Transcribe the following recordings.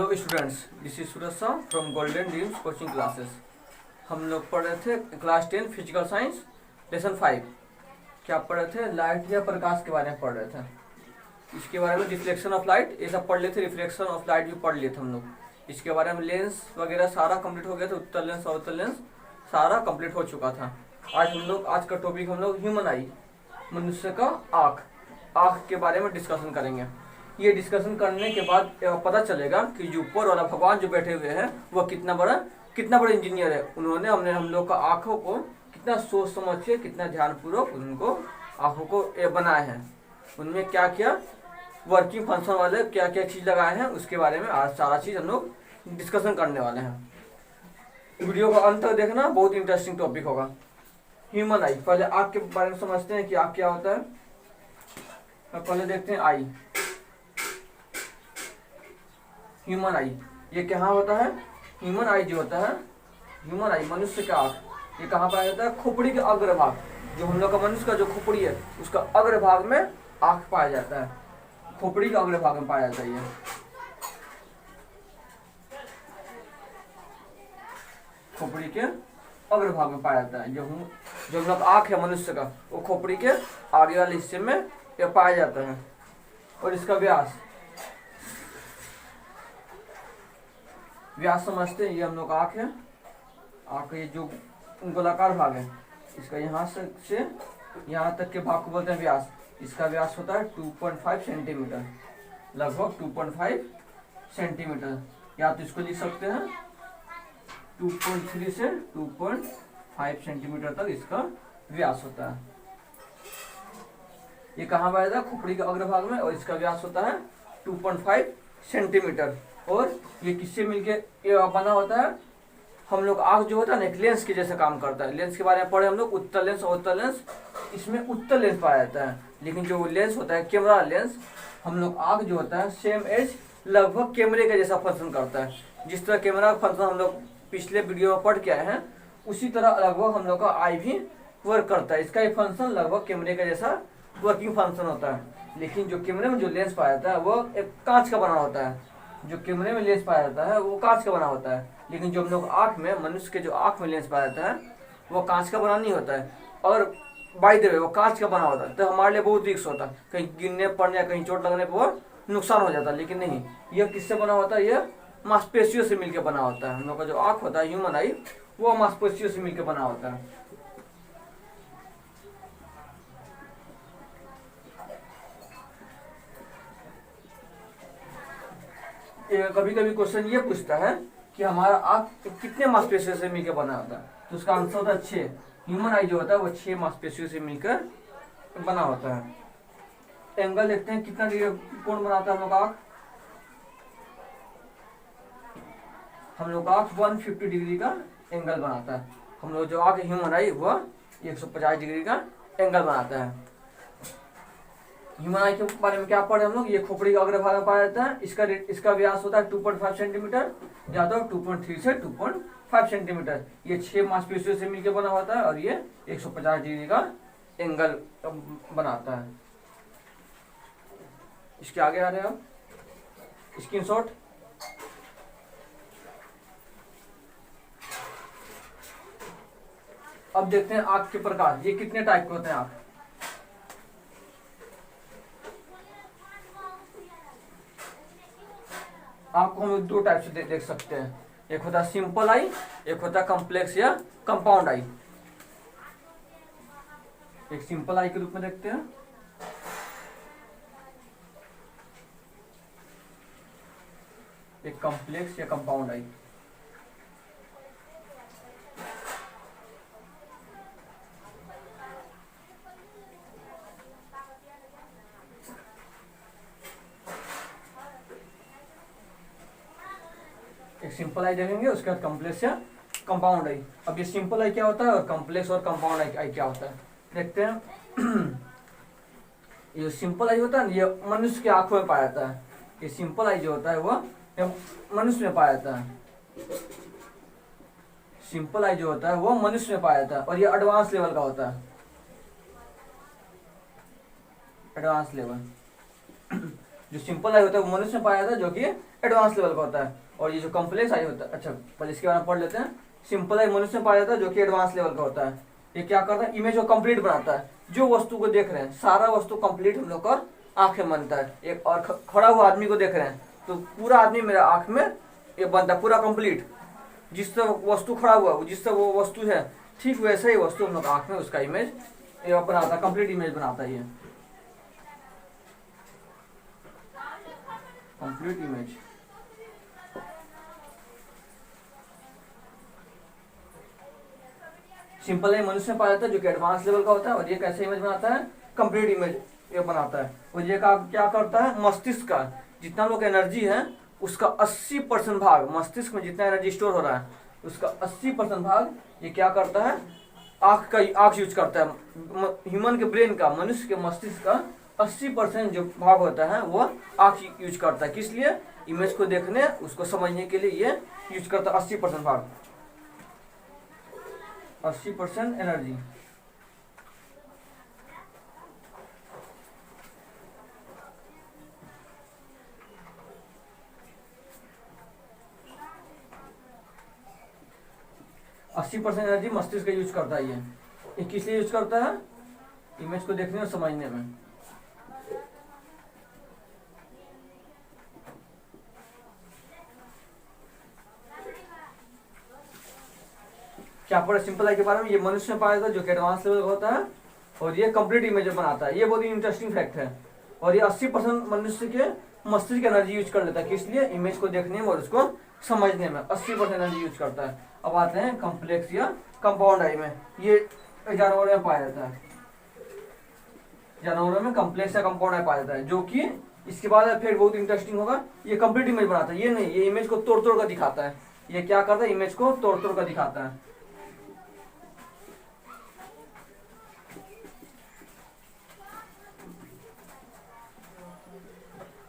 Hello students, this is Suraj Shah from golden dreams coaching classes. हम लोग पढ़ रहे थे क्लास 10 फिजिकल साइंस लेसन 5। क्या पढ़ रहे थे? लाइट या प्रकाश के बारे में पढ़ रहे थे। इसके बारे में रिफ्लेक्शन ऑफ लाइट ये सब पढ़ लिए थे, रिफ्लेक्शन ऑफ लाइट भी पढ़ लिए थे हम लोग। इसके बारे में लेंस वगैरह सारा कंप्लीट हो गया था, उत्तल लेंस अवतल लेंस सारा कंप्लीट हो चुका था। आज का टॉपिक हम लोग ह्यूमन आई, मनुष्य का आँख के बारे में डिस्कशन करेंगे। ये डिस्कशन करने के बाद पता चलेगा कि जो ऊपर वाला भगवान जो बैठे हुए हैं वो कितना बड़ा इंजीनियर है। उन्होंने हम लोग का आँखों को कितना सोच समझ के, कितना ध्यानपूर्वक उनको आँखों को बनाए हैं। उनमें क्या क्या वर्किंग फंक्शन वाले क्या क्या चीज़ लगाए हैं उसके बारे में आज सारा चीज़ हम लोग डिस्कशन करने वाले हैं। वीडियो का अंत तक देखना, बहुत इंटरेस्टिंग टॉपिक होगा। ह्यूमन आई, पहले आँख के बारे में समझते हैं कि आँख क्या होता है। पहले देखते हैं आई, ह्यूमन आई ये कहाँ होता है? ह्यूमन आई जो होता है, ह्यूमन आई मनुष्य का आँख, ये कहाँ पाया जाता है? खोपड़ी के अग्रभाग, जो हम लोग का मनुष्य का जो खोपड़ी है उसका अग्रभाग में आँख पाया जाता है। खोपड़ी के अग्रभाग में पाया जाता है ये। खोपड़ी के अग्रभाग में पाया जाता है। जो हम लोग आँख है मनुष्य का वो खोपड़ी के आगे वाले हिस्से में ये पाया जाता है। और इसका व्यास समझते हैं। ये हम लोग आँख है, आँख ये जो गोलाकार भाग है इसका यहाँ से यहाँ तक के भाग को बोलते हैं व्यास। इसका व्यास होता है 2.5 सेंटीमीटर, लगभग 2.5 सेंटीमीटर। या तो इसको लिख सकते हैं 2.3 से 2.5 सेंटीमीटर तक इसका व्यास होता है। ये कहाँ पाया जाता है? खोपड़ी के अग्रभाग में। और इसका व्यास होता है 2.5 सेंटीमीटर। और ये किससे मिलके ये बना होता है? हम लोग आँख जो होता है ना एक लेंस के जैसे काम करता है। लेंस के बारे में पढ़े हम लोग, उत्तल लेंस अवतल लेंस। इसमें उत्तल लेंस पाया जाता है, लेकिन जो लेंस होता है कैमरा लेंस, हम लोग आँख जो होता है सेम एज लगभग कैमरे का जैसा फंक्शन करता है। जिस तरह कैमरा का फंक्शन हम लोग पिछले वीडियो में पढ़ के आए हैं, उसी तरह लगभग हम लोग का आई भी वर्क करता है। इसका एक फंक्शन लगभग कैमरे का जैसा वर्किंग फंक्शन होता है। लेकिन जो कैमरे में जो लेंस पाया जाता है वो एक कांच का बना होता है। जो कैमरे में लेंस पाया जाता है वो कांच का बना होता है। लेकिन जो हम लोग आँख में, मनुष्य के जो आँख में लेंस पाया जाता है वो कांच का बना नहीं होता है। और बाय द वे वो कांच का बना होता है, तो हमारे लिए बहुत रिस्क होता है, कहीं गिरने पड़ने या कहीं चोट लगने पर वो नुकसान हो जाता है। लेकिन नहीं, यह किससे बना होता है? यह मांसपेशियों से मिलकर बना होता है। हम लोग का जो आँख होता है ह्यूमन आई वो मांसपेशियों से मिलकर बना होता है। कभी कभी क्वेश्चन ये पूछता है कि हमारा आँख कितने मांसपेशियों से मिलकर बना होता है, तो उसका आंसर होता है 6। ह्यूमन आई जो होता है वो 6 मांसपेशियों से मिलकर बना होता है। एंगल देखते हैं कितना डिग्री कोण बनाता है हम लोग आँख। हम लोग आँख 150 डिग्री का एंगल बनाता है। हम लोग जो आँख ह्यूमन आई वह 150 डिग्री का एंगल बनाता है। ह्यूमन आई के बारे में क्या पढ़े हम लोग? ये खोपड़ी का अग्रभाग में पाया जाता है। इसका व्यास होता है 2.5 सेंटीमीटर, या तो 2.3 से 2.5 सेंटीमीटर। ये 6 मांसपेशियों से मिलकर बना होता है और ये 150 डिग्री का एंगल बनाता है। इसके आगे आ रहे हैं आप, स्क्रीनशॉट। अब देखते हैं आँख के प्रकार, ये कितने टाइप के होते हैं आँख। आपको हम 2 टाइप से देख सकते हैं। एक होता है सिंपल आई, एक होता है कॉम्प्लेक्स या कंपाउंड आई। एक सिंपल आई के रूप में देखते हैं, एक कॉम्प्लेक्स या कंपाउंड आई। एक सिंपल आई देखेंगे, उसके बाद कॉम्प्लेक्स या कंपाउंड आई। अब ये सिंपल आई क्या होता है और कॉम्प्लेक्स और कंपाउंड आई क्या होता है देखते हैं। ये सिंपल आई होता है ना, ये मनुष्य की आंखों में पाया जाता है। ये सिंपल आई जो होता है वह मनुष्य में पाया जाता है। सिंपल आई जो होता है वो मनुष्य में पाया जाता है। और ये एडवांस लेवल का होता है, एडवांस लेवल। जो सिंपल आई होता है वो मनुष्य में पाया जाता है, जो कि एडवांस लेवल का होता है। और ये जो कॉम्प्लेक्स आई होता है, अच्छा पहले इसके बारे में पढ़ लेते हैं। सिंपल आई मनुष्य में पाया जाता है, जो कि एडवांस लेवल का होता है। ये क्या करता है, इमेज को कंप्लीट बनाता है। जो वस्तु को देख रहे हैं, सारा वस्तु कंप्लीट हम लोग का आंखें बनता है। एक और खड़ा हुआ आदमी को देख रहे हैं तो पूरा आदमी मेरा आंख में ये बनता है, पूरा कंप्लीट। जिससे वस्तु खड़ा हुआ है, जिससे वो वस्तु है, ठीक वैसे ही वस्तु हम लोग आंख में उसका इमेज ये बनाता है, कंप्लीट इमेज बनाता है। ये कंप्लीट इमेज। सिंपल है मनुष्य में पाया जाता है, जो कि एडवांस लेवल का होता है। और ये कैसे इमेज बनाता है, कंप्लीट इमेज ये बनाता है। और ये क्या करता है, मस्तिष्क का जितना लोग एनर्जी है उसका 80% भाग, मस्तिष्क में जितना एनर्जी स्टोर हो रहा है उसका 80% भाग ये क्या करता है, आंख यूज करता है। ह्यूमन के ब्रेन का, मनुष्य के मस्तिष्क का 80% जो भाग होता है वो आंख यूज करता है। किस लिए, इमेज को देखने, उसको समझने के लिए ये यूज करता है 80% भाग, 80% एनर्जी। अस्सी परसेंट एनर्जी मस्तिष्क का यूज करता है। ये किस लिए यूज करता है, इमेज को देखने और समझने में। क्या पढ़े सिंपल आई के बारे में, ये मनुष्य में पाया जाता है, जो कि एडवांस लेवल का होता है। और ये कंप्लीट इमेज बनाता है। ये बहुत ही इंटरेस्टिंग फैक्ट है। और ये 80% मनुष्य के मस्तिष्क एनर्जी यूज कर लेता है। किस लिए, इमेज को देखने में और उसको समझने में 80% एनर्जी यूज करता है। अब आते हैं कॉम्प्लेक्स या कंपाउंड आई में। ये जानवरों में पाया जाता है, जानवरों में कॉम्प्लेक्स या कंपाउंड आई पाया जाता है। जो कि इसके बाद फिर बहुत इंटरेस्टिंग होगा, ये कंप्लीट इमेज बनाता है। ये नहीं, ये इमेज को तोड़ तोड़ कर दिखाता है। ये क्या करता है, इमेज को तोड़ तोड़ कर दिखाता है।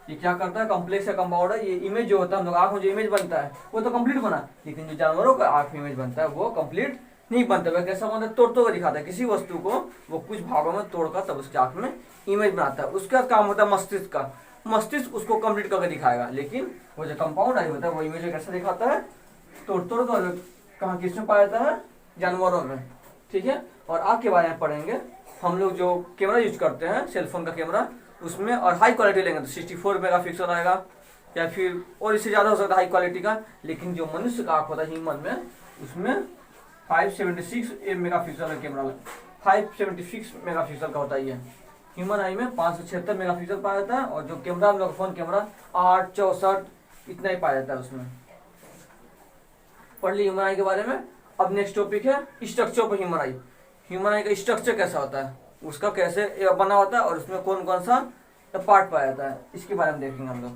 ये क्या करता है, कॉम्प्लेक्स या कंपाउंड है। ये इमेज जो होता है, हम लोग आंख में जो इमेज बनता है वो तो कंप्लीट बना, लेकिन जो जानवरों का आंख में इमेज बनता है वो कंप्लीट नहीं बनता। वह कैसा बनता है, तोड़ तोड़ कर दिखाता है। किसी वस्तु को वो कुछ भागों में तोड़कर तब उसके आंख में इमेज बनाता है। उसका काम होता है मस्तिष्क का, मस्तिष्क उसको कंप्लीट करके दिखाएगा। लेकिन वो जो कंपाउंड आई होता है वो इमेज कैसे दिखाता है, तोड़ तोड़ कर। कहाँ किसमें पाया जाता है, जानवरों में। ठीक है। और आंख के बारे में पढ़ेंगे हम लोग। जो कैमरा यूज करते हैं, सेलफोन का कैमरा, उसमें और हाई क्वालिटी लेंगे तो 64 मेगापिक्सल आएगा, या फिर और इससे ज़्यादा हो सकता है हाई क्वालिटी का। लेकिन जो मनुष्य का आँख होता है ह्यूमन में, उसमें 576 मेगापिक्सल का कैमरा, 576 मेगापिक्सल का होता है। ये ह्यूमन आई में 576 मेगापिक्सल पाया जाता है। और जो कैमरा हम लोग फोन कैमरा 8, 64 इतना ही पाया जाता है उसमें। पढ़ ली ह्यूमन आई के बारे में। अब नेक्स्ट टॉपिक है स्ट्रक्चर पर ह्यूमन आई। ह्यूमन आई का स्ट्रक्चर कैसा होता है, उसका कैसे बना होता है, और उसमें कौन कौन सा पार्ट पाया जाता है, इसके बारे में देखेंगे हम लोग।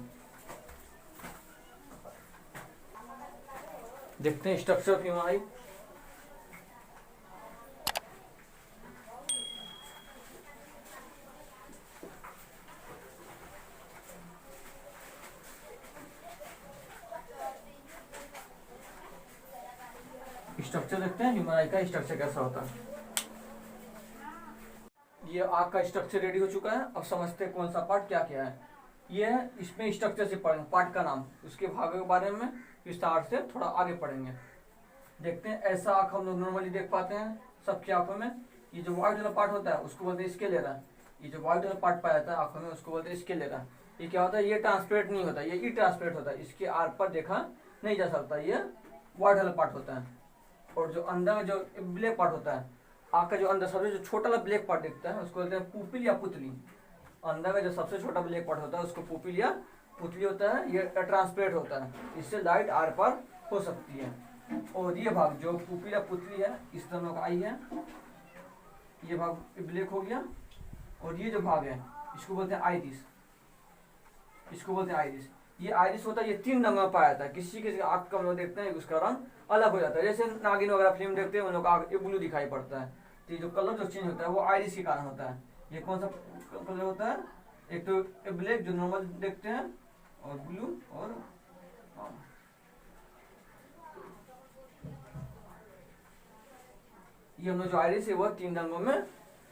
देखते हैं structure of human I. Structure देखते हैं ह्यूमन आई का स्ट्रक्चर कैसा होता है। ये आँख का स्ट्रक्चर रेडी हो चुका है। अब समझते हैं कौन सा पार्ट क्या क्या है। ये इसमें स्ट्रक्चर से पढ़ेंगे, पार्ट का नाम, उसके भागों के बारे में विस्तार से थोड़ा आगे पढ़ेंगे। देखते हैं ऐसा आँख हम लोग नॉर्मली देख पाते हैं सबकी आंखों में। ये जो व्हाइट वाला पार्ट होता है उसको बोलते हैं स्क्लेरा। ये जो व्हाइट वाला पार्ट पाया जाता है आंखों में उसको बोलते हैं स्क्लेरा। ये क्या होता है, ये ट्रांसपेरेंट नहीं होता, ये ट्रांसपेरेंट होता है। इसके आर पर देखा नहीं जा सकता, ये व्हाइट वाला पार्ट होता है। और जो अंदर में जो ब्लैक पार्ट होता है, आँख का जो अंदर सबसे जो छोटा वाला ब्लैक पार्ट दिखता है उसको बोलते हैं पुपिल या पुतली। अंदर में जो सबसे छोटा ब्लैक पार्ट होता है उसको पुपिल या पुतली होता है। ये ट्रांसपेरेंट होता है, इससे लाइट आर पर हो सकती है। और ये भाग जो पुपिल या पुतली है, इस तरह का आई है, ये भाग ब्लैक हो गया। और ये जो भाग है इसको बोलते हैं आइरिस, इसको बोलते हैं आइरिस। ये आइरिस होता है, ये 3 रंग में पाया जाता है। किसी किसी आँख का हम लोग देखते हैं उसका रंग अलग हो जाता है। जैसे नागिन वगैरह फिल्म देखते हैं उन लोग आँख ब्लू दिखाई पड़ता है। तो ये जो कलर जो चेंज होता है वो आइरिस के कारण होता है। ये कौन सा कलर होता है, एक तो ब्लैक जो नॉर्मल देखते हैं, और ब्लू, और ये हम लोग जो आइरिस है वो 3 रंगों में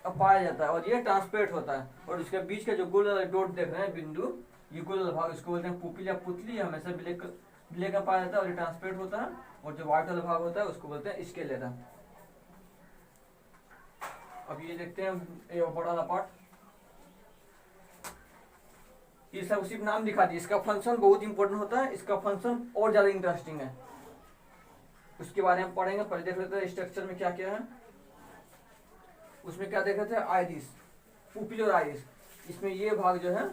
पाया जाता है। और ये ट्रांसपेरेंट होता है। और इसके बीच का जो गोल डॉट देख रहे हैं बिंदु, ये गोल भाग इसको बोलते हैं पुपिल या पुतली, हमेशा ब्लैक ब्लैक में पाया जाता है और ये ट्रांसपेरेंट होता है। और जो व्हाइट वाला भाग होता है उसको बोलते हैं स्केलेरा। अब ये देखते हैं ये बड़ा वाला पार्ट, ये सब सिर्फ नाम दिखा दिया, इसका फंक्शन बहुत इंपॉर्टेंट होता है, इसका फंक्शन और ज्यादा इंटरेस्टिंग है, उसके बारे में पढ़ेंगे। पहले देख लेते हैं स्ट्रक्चर में क्या क्या है। उसमें क्या देख रहे थे, आइरिस, पुपिल और आइरिस। इसमें ये भाग जो है,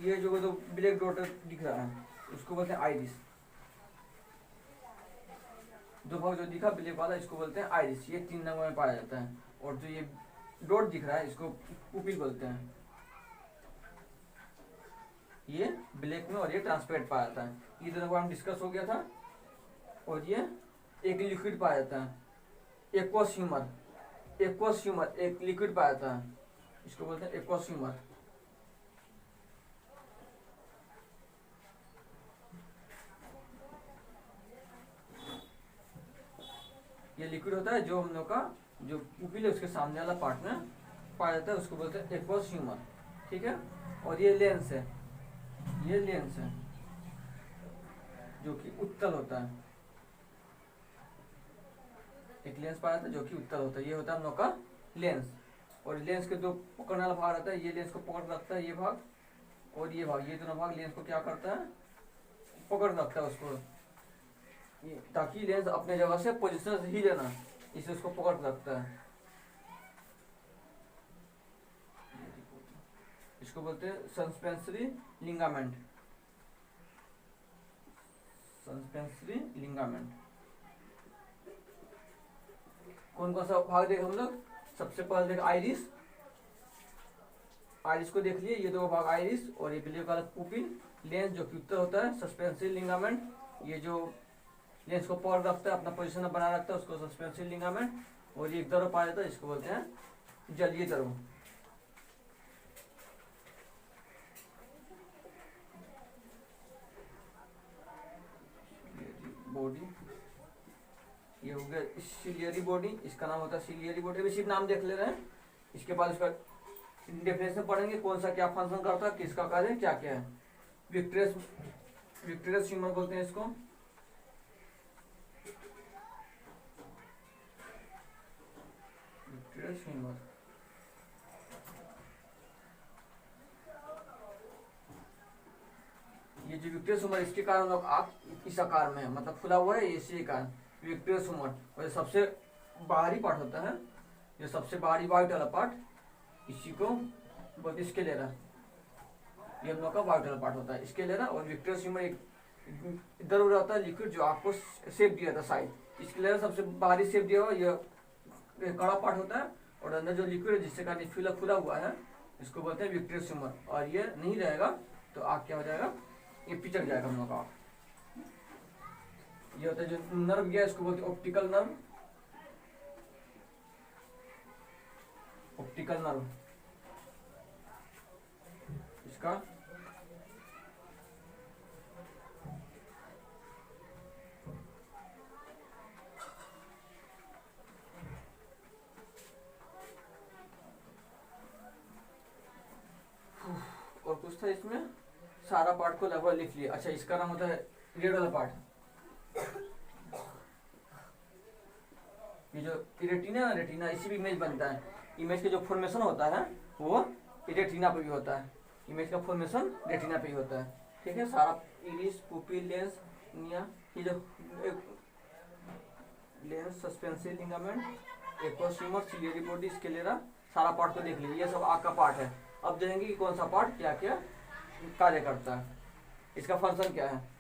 ये जो तो ब्लैक डॉट दिख रहा है उसको बोलते हैं आइरिस। दो भाग जो दिखा ब्लैक वाला इसको बोलते हैं आइरिस, ये 3 रंगों में पाया जाता है। और जो ये डॉट दिख रहा है इसको पुपिल बोलते हैं, ये ब्लैक में और ये ट्रांसपेरेंट पाया जाता है। ये दोनों का हम डिस्कस हो गया था। और ये एक लिक्विड पाया जाता है, एक्वस ह्यूमर, एक्वस ह्यूमर एक लिक्विड पाया जाता है, इसको बोलते हैं एक्वस ह्यूमर। ये लिक्विड होता है जो हम लोग का जो पुपिल है उसके सामने वाला पार्ट में पाया जाता है, उसको बोलते हैं एक्वस ह्यूमर, ठीक है। और ये लेंस है, ये लेंस है जो कि उत्तल होता है, एक लेंस पाया जाता है जो कि उत्तल होता है, ये होता है हम लोग का लेंस। और लेंस के दो पकड़ने वाला भाग रहता है, ये लेंस को पकड़ रखता है ये भाग, और ये भाग, ये दोनों भाग लेंस को क्या करता है, पकड़ रखता है उसको, ताकि लेंस अपने जगह से पोजीशन से ही लेना, इसे उसको पकड़ रखता है। इसको बोलते हैं सस्पेंसरी लिंगामेंट, सस्पेंसरी लिंगामेंट। कौन कौन सा भाग देख हम लोग, सबसे पहले देख आइरिस, आइरिस को देख लिए, ये दो भाग आइरिस और ये ब्लैक वाला पुपिल, लेंस जो कि उत्तर होता है, सस्पेंसरी लिंगामेंट, ये जो लेंस को पकड़ रखता है अपना पोजीशन बना रखता है उसको सस्पेंसरी लिंगामेंट। और ये एक द्रव पाया जाता है इसको बोलते हैं जलीय द्रव। बॉडी, ये हो गया सिलियरी बॉडी, इसका नाम होता है सिलियरी बॉडी। अभी सिर्फ नाम देख ले रहे हैं, इसके बाद इसका डेफिनेशन पढ़ेंगे, कौन सा क्या फंक्शन करता है, किसका कार्य क्या क्या है। विक्ट्रियस, विक्ट्रियस ह्यूमर बोलते हैं इसको, विक्ट्रियस ह्यूमर। ये जो विक्ट्रियस ह्यूमर इसके कारण लोग आँख इस आकार में है, मतलब खुला हुआ है इसी कारण विक्ट्रियस ह्यूमर। और सबसे बाहरी पार्ट होता है, जो सबसे बाहरी व्हाइट वाला पार्ट, इसी को बोलते हैं स्केलेरा, ये हम लोग का व्हाइट वाला पार्ट होता है स्केलेरा। और विक्ट्रियस ह्यूमर एक इधर उधर होता है लिक्विड जो आपको शेप दिया था साइड, स्केलेरा सबसे बाहरी शेप दिया हुआ, ये कड़ा पार्ट होता है। और अंदर जो लिक्विड है जिससे कारण खुला खुला हुआ है इसको बोलते हैं विक्ट्रियस ह्यूमर। और ये नहीं रहेगा तो आँख क्या हो जाएगा, ये पिचक जाएगा हम लोग का। ये होता है जो नर्व गया इसको बोलते हैं ऑप्टिकल नर्व, ऑप्टिकल नर्व इसका। और कुछ था इसमें, सारा पार्ट को लगभग लिख लिया। अच्छा, इसका नाम होता है रेड वाला पार्ट, ये जो रेटिना, रेटिना इसी भी इमेज बनता है, इमेज के जो फॉर्मेशन होता है वो रेटिना पे भी होता है, इमेज का फॉर्मेशन रेटिना पे ही होता है, ठीक है। सारा इरिस, पुपिल, लेंस, निया, ये जो lens, suspensory ligament, aqueous humour, ciliary body, sclera, सारा पार्ट को देख लीजिए, ये सब आँख का पार्ट है। अब जानेंगे कि कौन सा पार्ट क्या क्या कार्य करता है, इसका फंक्शन क्या है।